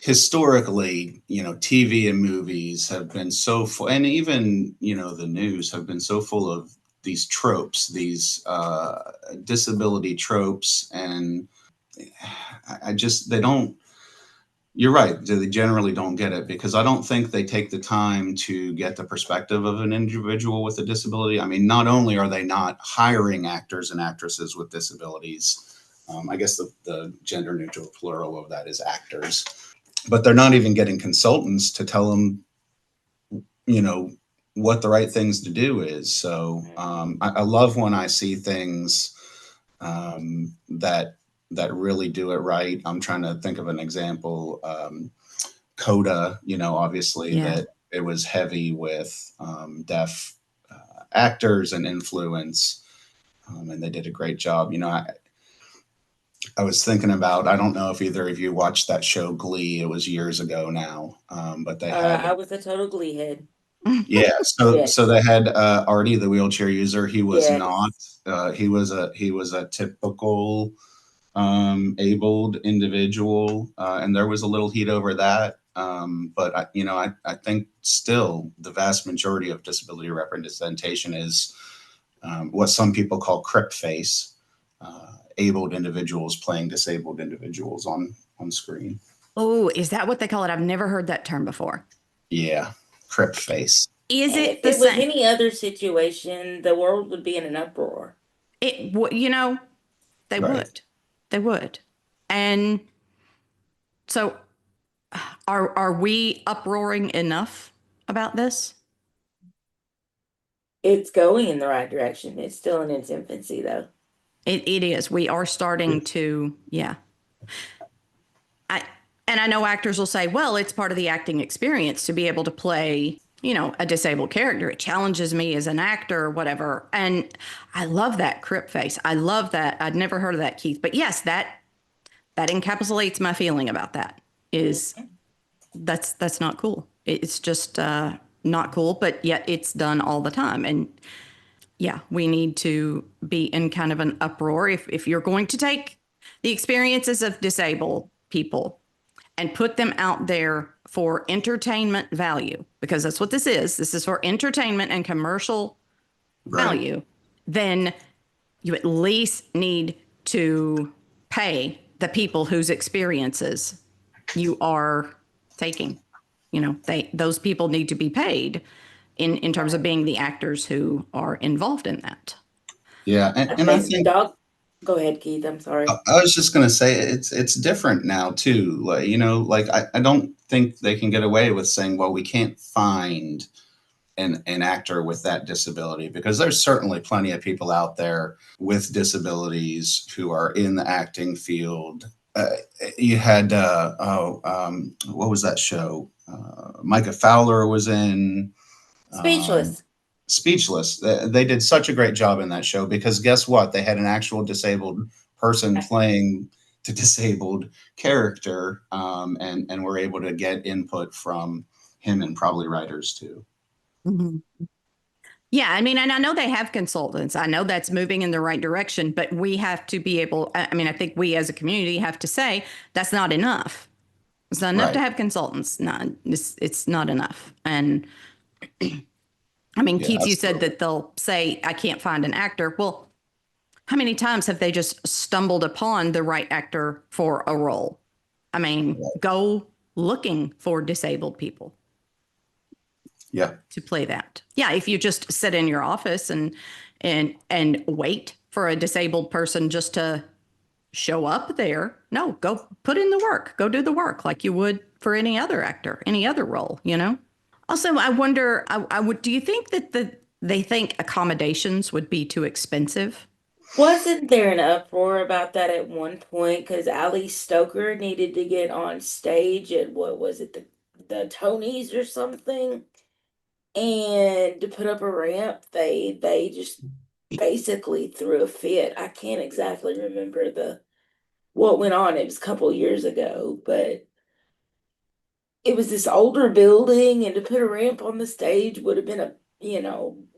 historically, TV and movies have been so full, and even, the news have been so full of these tropes, these disability tropes. And they don't, you're right, they generally don't get it, because I don't think they take the time to get the perspective of an individual with a disability. I mean, not only are they not hiring actors and actresses with disabilities, I guess the gender neutral plural of that is actors, but they're not even getting consultants to tell them, what the right things to do is. So I love when I see things that really do it right. I'm trying to think of an example. Coda, obviously that it was heavy with deaf actors and influence, and they did a great job. I was thinking about, I don't know if either of you watched that show Glee. It was years ago now, but they had. I was a total Glee head. Yeah, so Yes. so they had Artie, the wheelchair user. He was Yes. not. He was a typical abled individual, and there was a little heat over that. But I think still the vast majority of disability representation is what some people call crip face. Abled individuals playing disabled individuals on screen. Oh, is that what they call it? I've never heard that term before. Yeah, crip face. Is And it if the it was same? any other situation, the world would be in an uproar. They Right. would. They would. And so are we uproaring enough about this? It's going in the right direction. It's still in its infancy, though. It is. We are starting to, yeah. I know actors will say, well, it's part of the acting experience to be able to play, a disabled character. It challenges me as an actor or whatever. And I love that crip face. I love that. I'd never heard of that, Keith. But yes, that encapsulates my feeling about that. Is that's not cool. It's just not cool, but yet it's done all the time. And yeah, we need to be in kind of an uproar. If you're going to take the experiences of disabled people and put them out there for entertainment value, because that's what this is. This is for entertainment and commercial value. Then you at least need to pay the people whose experiences you are taking. Those people need to be paid in terms of being the actors who are involved in that. Yeah, and I think Go ahead, Keith. I'm sorry. I was just going to say it's different now too. Like, like I don't think they can get away with saying, well, we can't find an actor with that disability, because there's certainly plenty of people out there with disabilities who are in the acting field. You had what was that show? Micah Fowler was in Speechless. Speechless. They did such a great job in that show, because guess what? They had an actual disabled person playing the disabled character, and were able to get input from him and probably writers too. Mm-hmm. Yeah, I mean, and I know they have consultants. I know that's moving in the right direction, but we have to be able, I mean, I think we as a community have to say that's not enough. It's not enough to have consultants. It's not enough. And I mean, Yeah, Keith, you said absolutely. that they'll say, I can't find an actor. Well, how many times have they just stumbled upon the right actor for a role? I mean, go looking for disabled people. Yeah. To play that. Yeah, if you just sit in your office and wait for a disabled person just to show up there, no, go put in the work. Go do the work like you would for any other actor, any other role, Also, I wonder, do you think that they think accommodations would be too expensive? Wasn't there an uproar about that at one point? Because Ali Stoker needed to get on stage at, what was it, the Tonys or something? And to put up a ramp, they just basically threw a fit. I can't exactly remember what went on. It was a couple years ago, but it was this older building, and to put a ramp on the stage would have been a,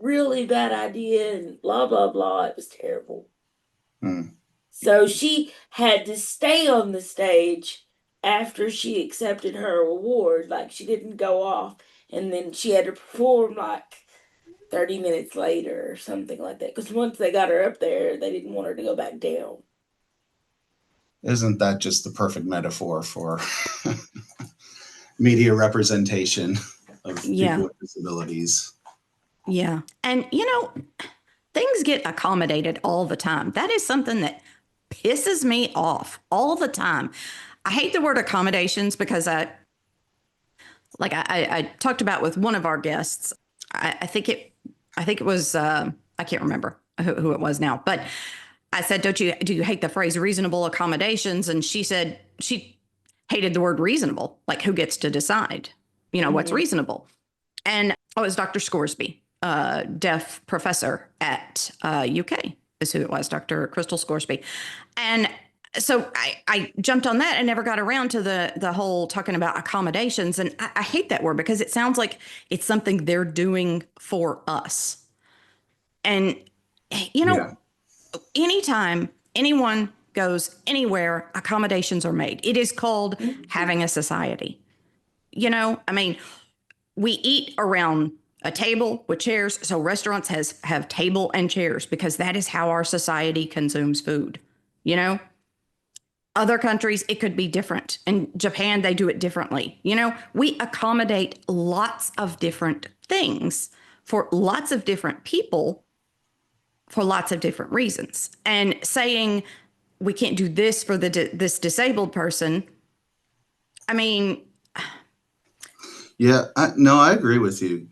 really bad idea, and blah blah blah. It was terrible. So she had to stay on the stage after she accepted her award. Like, she didn't go off, and then she had to perform like 30 minutes later or something like that. Because once they got her up there, they didn't want her to go back down. Isn't that just the perfect metaphor for media representation of people with disabilities? Yeah. And, things get accommodated all the time. That is something that pisses me off all the time. I hate the word accommodations because I talked about with one of our guests. I think it was I can't remember who it was now, but I said, do you hate the phrase reasonable accommodations? And she said she hated the word reasonable. Like, who gets to decide, what's reasonable? And it was Dr. Scoresby, deaf professor at UK is who it was, Dr. Crystal Scoresby. And so I jumped on that and never got around to the whole talking about accommodations. And I hate that word because it sounds like it's something they're doing for us. And, anytime anyone goes anywhere, accommodations are made. It is called having a society. I mean, we eat around a table with chairs. So restaurants have table and chairs because that is how our society consumes food. Other countries, it could be different. In Japan, they do it differently. We accommodate lots of different things for lots of different people for lots of different reasons. And saying we can't do this for this disabled person, I mean, yeah, I agree with you,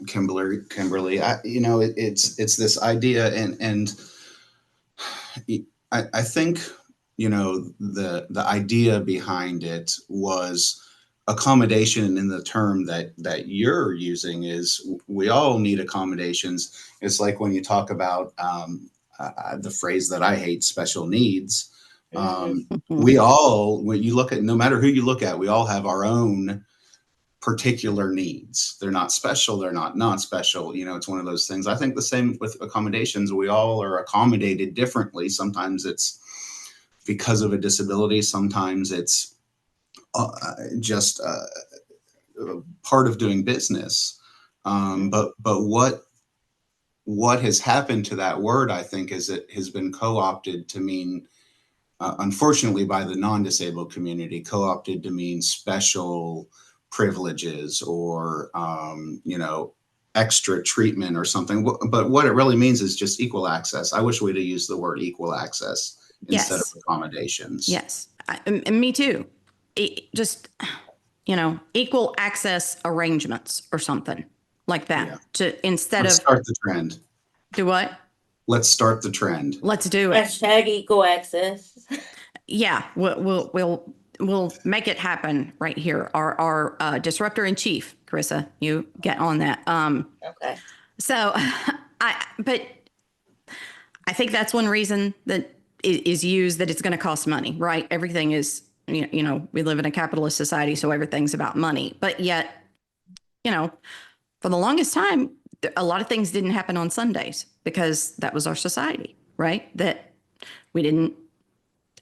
Kimberly. It's this idea, and I think the idea behind it was accommodation in the term that you're using is we all need accommodations. It's like when you talk about the phrase that I hate, special needs. We all, when you look at, no matter who you look at, we all have our own particular needs. They're not special. They're not special. It's one of those things. I think the same with accommodations. We all are accommodated differently. Sometimes it's because of a disability. Sometimes it's just part of doing business. But what has happened to that word, I think, is it has been co-opted to mean, unfortunately, by the non-disabled community, co-opted to mean special privileges or extra treatment or something. But what it really means is just equal access. I wish we'd have used the word equal access instead of Yes. accommodations. Yes. And me too. Just, equal access arrangements or something like that. Yeah. To instead Let's of start the trend. do what? Let's start the trend. Let's do it. Hashtag equal access. Yeah, we'll make it happen right here. Our disruptor in chief, Carissa, you get on that. Okay. So but I think that's one reason that is used, that it's going to cost money, right? Everything is, we live in a capitalist society, so everything's about money. But yet, for the longest time, a lot of things didn't happen on Sundays because that was our society, right? That we didn't,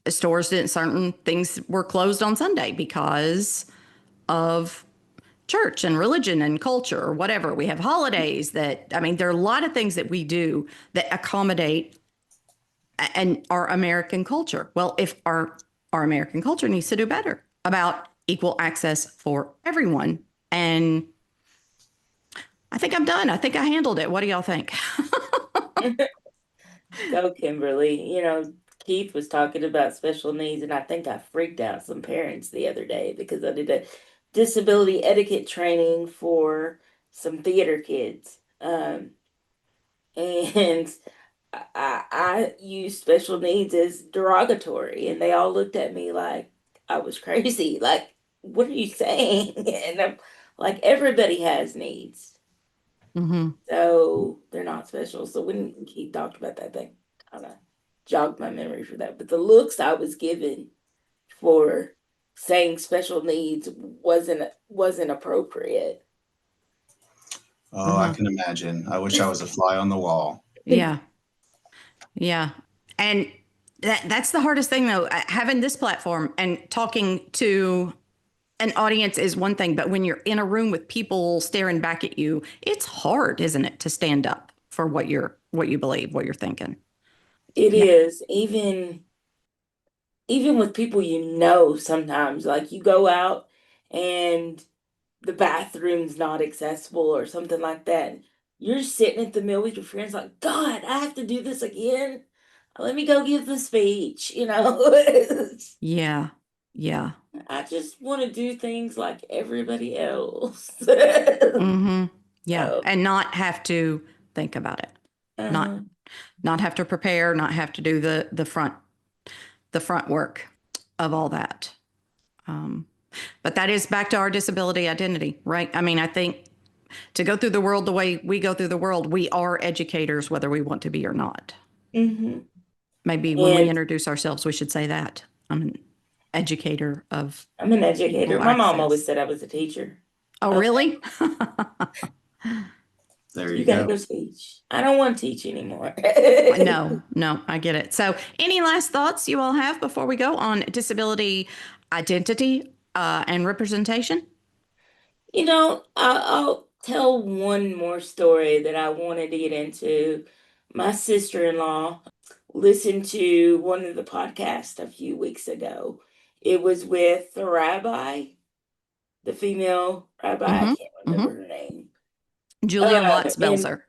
stores didn't, certain things were closed on Sunday because of church and religion and culture or whatever. We have holidays there are a lot of things that we do that accommodate and our American culture. Well, if our American culture needs to do better about equal access for everyone. And I think I'm done. I think I handled it. What do y'all think? Go, Kimberly. Keith was talking about special needs, and I think I freaked out some parents the other day because I did a disability etiquette training for some theater kids. And I used special needs as derogatory, and they all looked at me like I was crazy. Like, what are you saying? And I'm like, everybody has needs. Mm-hmm. So they're not special. So when Keith talked about that, that kind of jogged my memory for that. But the looks I was given for saying special needs wasn't appropriate. Oh, I can imagine. I wish I was a fly on the wall. Yeah. Yeah. And that's the hardest thing, though. Having this platform and talking to an audience is one thing, but when you're in a room with people staring back at you, it's hard, isn't it, to stand up for what you believe, what you're thinking. It is. Even with people sometimes, like you go out and the bathroom's not accessible or something like that. You're sitting at the meal with your friends like, God, I have to do this again. Let me go give the speech, Yeah. Yeah. I just want to do things like everybody else. Mm-hmm. Yeah. Oh. And not have to think about it. Uh-huh. Not have to prepare, not have to do the front work of all that. But that is back to our disability identity, right? I think to go through the world the way we go through the world, we are educators, whether we want to be or not. Mm-hmm. Maybe when we introduce ourselves, we should say that. I'm an educator. My mom always said I was a teacher. Oh, okay. Really? There you go. gotta go teach. I don't want to teach anymore. No, I get it. So any last thoughts you all have before we go on disability identity and representation? I'll tell one more story that I wanted to get into. My sister-in-law listened to one of the podcasts a few weeks ago. It was with the rabbi, the female rabbi. I can't remember her name. Julia Watts Belzer.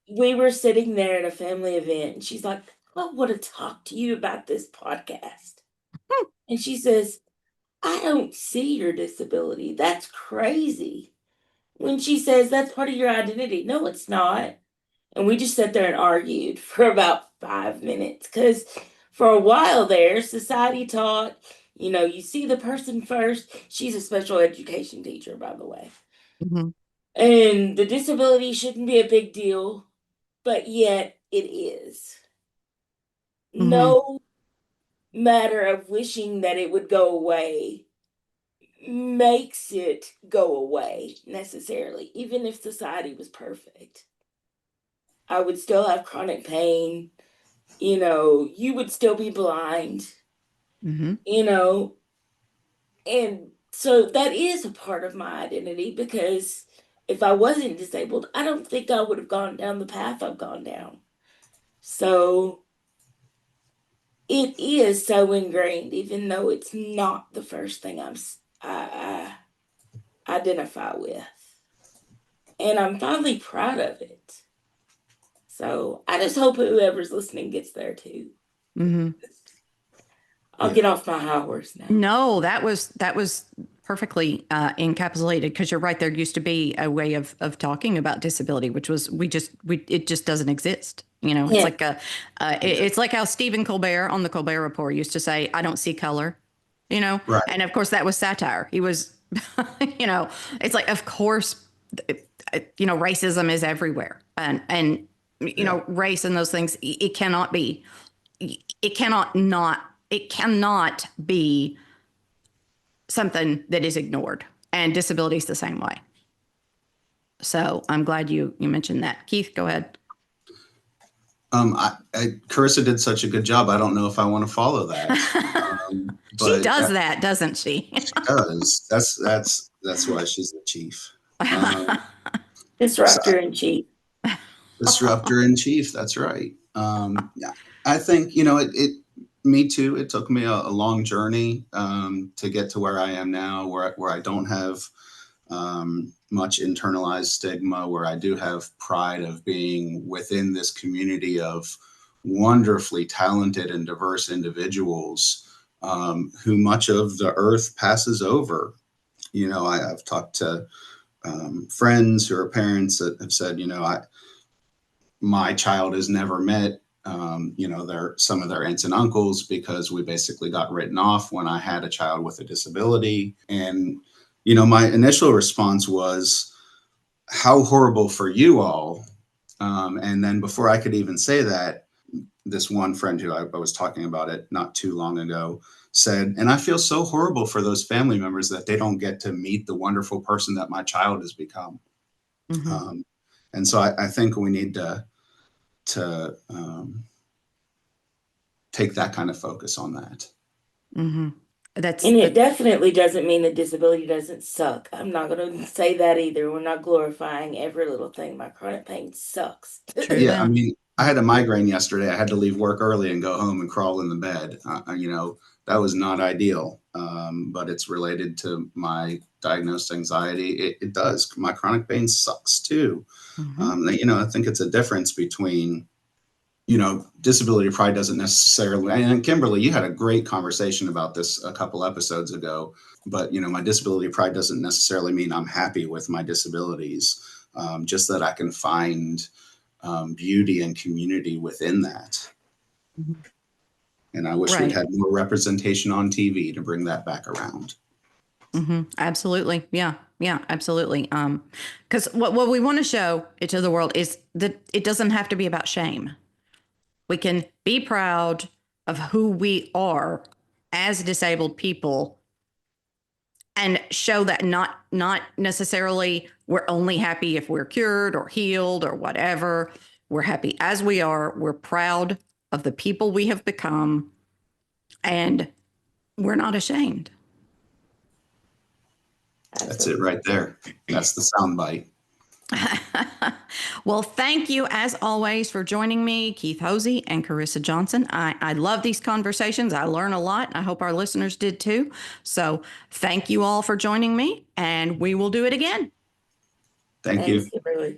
We were sitting there at a family event, and she's like, I want to talk to you about this podcast. And she says, I don't see your disability. That's crazy. When she says that's part of your identity. No, it's not. And we just sat there and argued for about 5 minutes because for a while there, society taught, you see the person first. She's a special education teacher, by the way. Mm-hmm. And the disability shouldn't be a big deal, but yet it is. Mm-hmm. No matter of wishing that it would go away makes it go away necessarily. Even if society was perfect, I would still have chronic pain. You would still be blind. Mm-hmm. And so that is a part of my identity, because if I wasn't disabled, I don't think I would have gone down the path I've gone down. So it is so ingrained, even though it's not the first thing I identify with. and I'm finally proud of it. So I just hope whoever's listening gets there too. Mm-hmm. I'll get off my high horse now. No, that was perfectly encapsulated, because you're right. There used to be a way of talking about disability, which was it just doesn't exist. You know, it's like it's like how Stephen Colbert on the Colbert Report used to say, "I don't see color," you know, Right. and of course that was satire. He was, you know, it's like, of course, you know, racism is everywhere, and you know, race and those things. It cannot be something that is ignored, and disability is the same way. So I'm glad you mentioned that. Keith, go ahead. Carissa did such a good job. I don't know if I want to follow that. She does that, doesn't she? She does. That's why she's the chief. Disruptor in chief. Disruptor in chief. That's right. I think, you know, me too. It took me a long journey to get to where I am now, where I don't have much internalized stigma, where I do have pride of being within this community of wonderfully talented and diverse individuals who much of the earth passes over. You know, I've talked to friends who are parents that have said, you know, my child has never met, you know, some of their aunts and uncles, because we basically got written off when I had a child with a disability. And, you know, my initial response was, how horrible for you all. And then before I could even say that, this one friend who I was talking about it not too long ago said, and I feel so horrible for those family members that they don't get to meet the wonderful person that my child has become. Mm-hmm. And so I think we need to take that kind of focus on that. Mm-hmm. And it definitely doesn't mean that disability doesn't suck. I'm not going to say that either. We're not glorifying every little thing. My chronic pain sucks. Yeah, I mean, I had a migraine yesterday. I had to leave work early and go home and crawl in the bed. You know, that was not ideal, but it's related to my diagnosed anxiety. It does. My chronic pain sucks too. Mm-hmm. You know, I think it's a difference between, you know, disability pride doesn't necessarily, and Kimberly, you had a great conversation about this a couple episodes ago, but, you know, my disability pride doesn't necessarily mean I'm happy with my disabilities, just that I can find beauty and community within that. Mm-hmm. And I wish we'd had more representation on TV to bring that back around. Mm-hmm. Absolutely. Yeah. Yeah, absolutely. Because what we want to show to the world is that it doesn't have to be about shame. We can be proud of who we are as disabled people, and show that not necessarily we're only happy if we're cured or healed or whatever. We're happy as we are. We're proud of the people we have become, and we're not ashamed. That's it right there. That's the soundbite. Well, thank you as always for joining me, Keith Hosey and Carissa Johnson. I love these conversations. I learn a lot. I hope our listeners did too. So thank you all for joining me, and we will do it again. Thanks, you. Kimberly.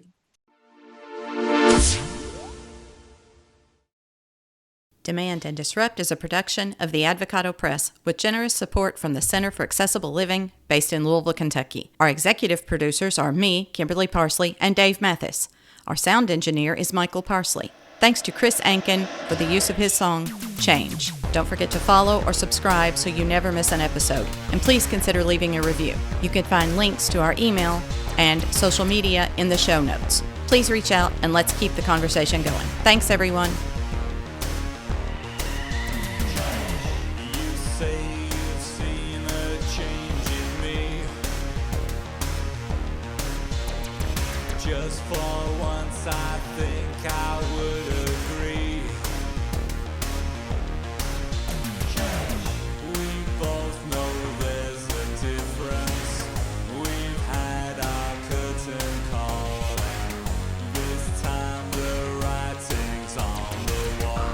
Demand and Disrupt is a production of the Avocado Press with generous support from the Center for Accessible Living based in Louisville, Kentucky. Our executive producers are me, Kimberly Parsley, and Dave Mathis. Our sound engineer is Michael Parsley. Thanks to Chris Ankin for the use of his song, Change. Don't forget to follow or subscribe so you never miss an episode. And please consider leaving a review. You can find links to our email and social media in the show notes. Please reach out and let's keep the conversation going. Thanks, everyone. Just for once, I think I would agree. We both know there's a difference. We've had our curtain call, and this time the writing's on the wall.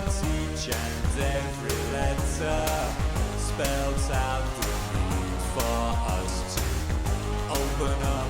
but each and every letter spells out the need for us to open up